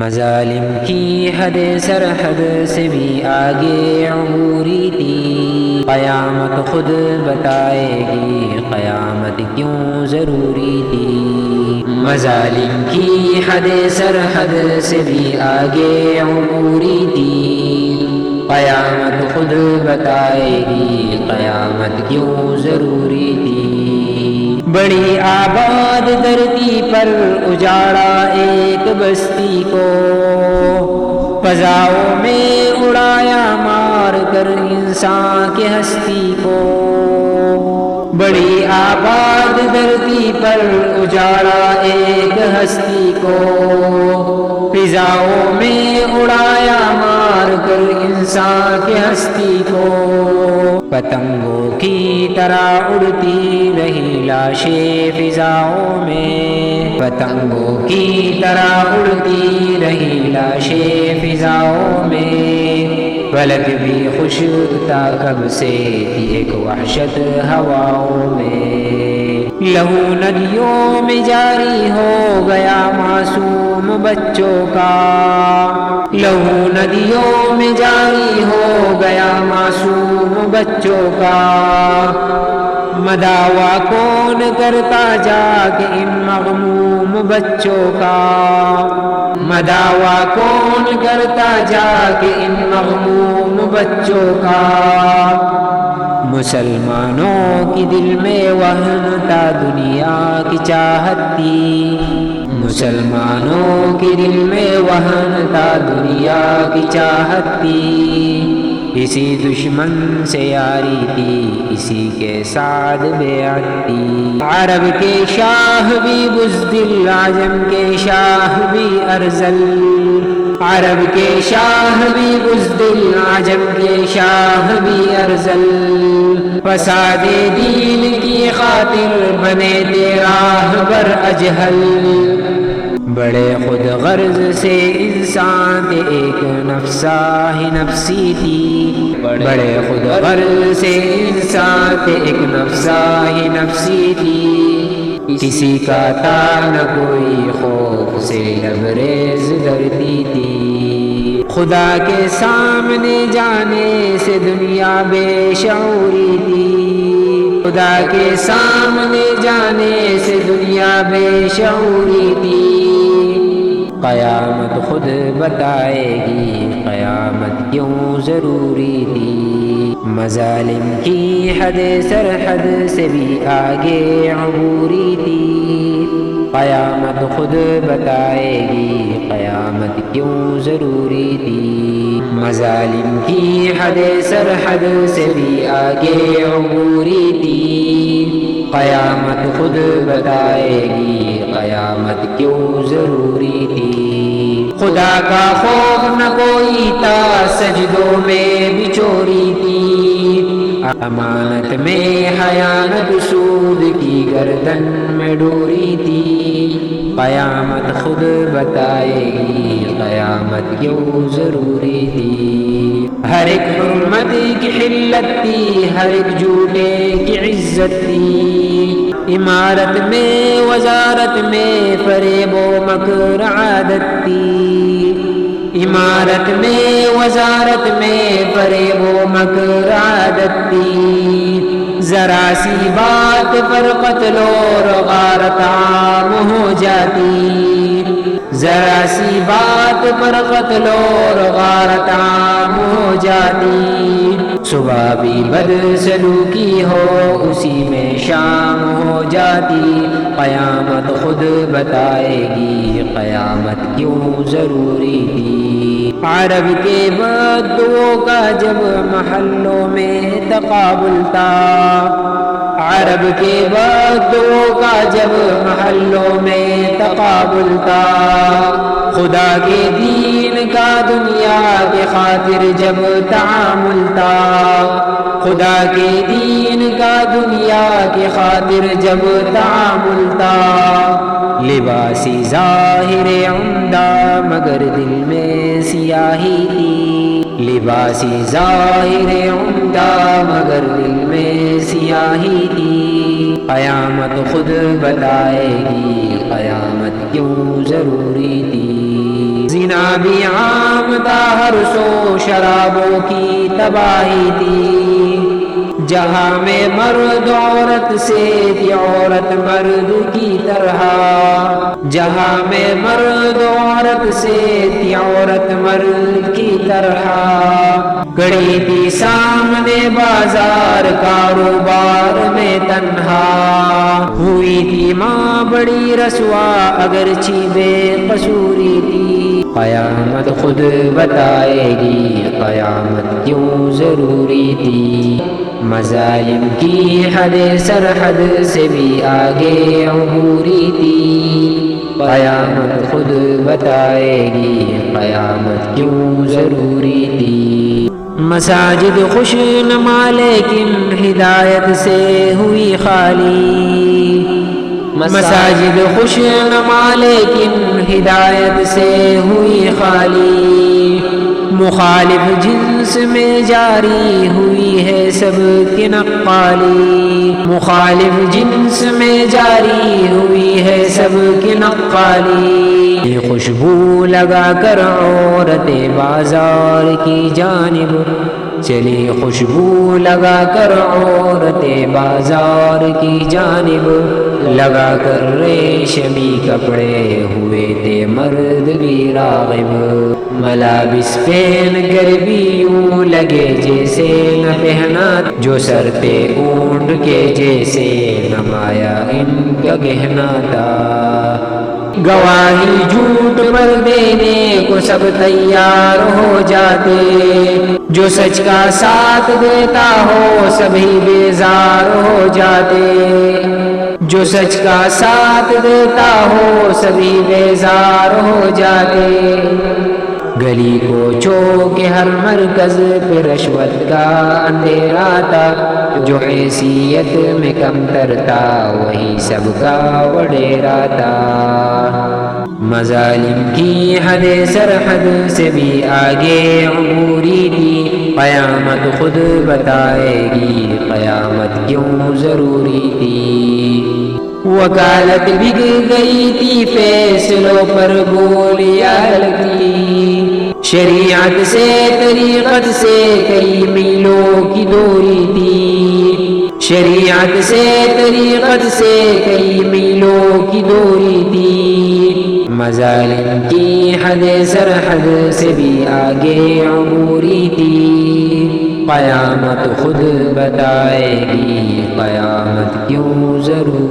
مظالم کی حد سرحد سے بھی آگے عبوری تھی، قیامت خود بتائے گی قیامت کیوں ضروری تھی۔ مظالم کی حد سرحد سے بھی آگے عبوری تھی، قیامت خود بتائے گی قیامت کیوں ضروری تھی۔ بڑی آباد دھرتی پر اجاڑا ایک بستی کو، فضاؤں میں اڑایا مار کر انسان کی ہستی کو۔ بڑی آباد دھرتی پر اجاڑا ایک ہستی کو، فضاؤں میں اڑایا مار کر انسان کی ہستی کو۔ پتنگوں کی طرح اڑتی رہی لاشیں فضاؤں میں، پتنگوں کی طرح اڑتی رہی لاشیں فضاؤں میں، فلک بھی خشک تھا کب سے تھی ایک وحشت ہواؤں میں۔ لہو ندیوں میں جاری ہو گیا معصوم بچوں کا، لہو ندیوں میں جاری ہو گیا معصوم بچوں کا۔ مداوا کون کرتا جا کے ان مغموم بچوں کا، مداوا کون کرتا جا کے ان مغموم بچوں کا۔ مسلمانوں کی دل میں وہن تھا دنیا کی چاہت تھی، مسلمانوں کی دل میں وہن تھا دنیا کی چاہت تھی۔ اسی دشمن سے یاری تھی، اسی کے ساتھ بیعت تھی۔ عرب کے شاہ بھی بزدل، عجم کے شاہ بھی ارذل، عرب کے شاہ بھی بزدل، عجم کے شاہ بھی ارذل۔ فساد دین کی خاطر بنے تھے راہبر اجہل، بڑے خود غرض سے انسان تھے ایک نفسہ ہی نفسی تھی، بڑے خود غرض سے انسان تھے ایک نفسہ ہی نفسی تھی۔ کسی کا تھا نہ کوئی خوف سے لبریز ڈرتی تھی، خدا کے سامنے جانے سے دنیا بے شعوری تھی، خدا کے سامنے جانے سے دنیا بے شعوری تھی۔ قیامت خود بتائے گی قیامت کیوں ضروری تھی، مظالم کی حد سرحد سے بھی آگے عبوری تھی، قیامت خود بتائے گی قیامت کیوں ضروری تھی۔ مظالم کی حد سرحد سے بھی آگے عبوری تھی، قیامت خود بتائے گی قیامت کیوں ضروری تھی۔ خدا کا خوف نہ کوئی تھا، سجدوں میں بھی چوری تھی، امانت میں خیانت سود کی گردن میں ڈوری تھی، قیامت خود بتائے گی قیامت کیوں ضروری تھی۔ ہر ایک حرمت کی حلت تھی، ہر ایک جھوٹے کی عزت تھی، عمارت میں وزارت میں فریب و مکر عادت تھی، عمارت میں وزارت میں فریب و مکر عادت تھی۔ ذرا سی بات پر قتل اور غارت عام ہو جاتی، ذرا سی بات پر قتل اور غارت عام ہو جاتی۔ صبح بھی بد سلوکی ہو اسی میں شام ہو جاتی، قیامت خود بتائے گی قیامت کیوں ضروری تھی۔ عرب کے بدو کا جب محلوں میں تقابل تھا، عرب کے بدو کا جب محلوں میں تقابل تھا، خدا کے دین کا دنیا کے خاطر جب تعامل تھا، خدا کے دین کا دنیا کے خاطر جب تعامل تھا۔ لباسی ظاہر عمدہ مگر دل میں سیاہی تھی، لباسی ظاہر عمدہ مگر دل میں سیاہی تھی، قیامت خود بتائے گی قیامت کیوں ضروری تھی۔ سینا بھی عام تھا، ہر سو شرابوں کی تباہی تھی، جہاں میں مرد عورت سے تھی عورت مرد کی طرح، جہاں میں مرد عورت سے تھی عورت مرد کی طرح، کڑی تھی سامنے بازار کاروبار میں تنہا، ہوئی تھی ماں بڑی رسوا اگرچہ بے قصوری تھی، قیامت خود بتائے گی قیامت کیوں ضروری تھی، مظالم کی حد سرحد سے بھی آگے عبوری تھی، قیامت خود بتائے گی قیامت کیوں ضروری تھی، مساجد خوش نما لیکن ہدایت سے ہوئی خالی، مساجد خوش نما لیکن ہدایت سے ہوئی خالی، مخالف جنس میں جاری ہوئی ہے سب کی نقالی، مخالف جنس میں جاری ہوئی ہے سب کی نقالی، خوشبو لگا کر عورتیں بازار کی جانب چلی، خوشبو لگا کر عورتیں بازار کی جانب، لگا کر ریشمی کپڑے ہوئے تھے مرد بھی راغب، ملابس پہن کر بھی یوں لگے جیسے نہ پہنا، جو سر پہ اونٹ کے جیسے نمایا ان کا گہنا تھا، گواہی جھوٹ پر دینے کو سب تیار ہو جاتے، جو سچ کا ساتھ دیتا ہو سبھی بیزار ہو جاتے، جو سچ کا ساتھ دیتا ہو سبھی بیزار ہو جاتے، گلی کو چوک ہر مرکز پہ رشوت کا اندھیرا تھا، جو حیثیت میں کمتر تھا وہی سب کا وڈیرا تھا، مظالم کی حد سرحد سے بھی آگے عبوری تھی، قیامت خود بتائے گی قیامت کیوں ضروری تھی، وکالت بک گئی تھی فیصلوں پر گولیاں لگتی، شریعت سے طریقت سے کئی میلوں کی دوری تھی، شریعت سے طریقت سے کئی میلوں کی دوری تھی، مظالم کی حد سرحد سے بھی آگے عبوری تھی، قیامت خود بتائے گی قیامت کیوں ضروری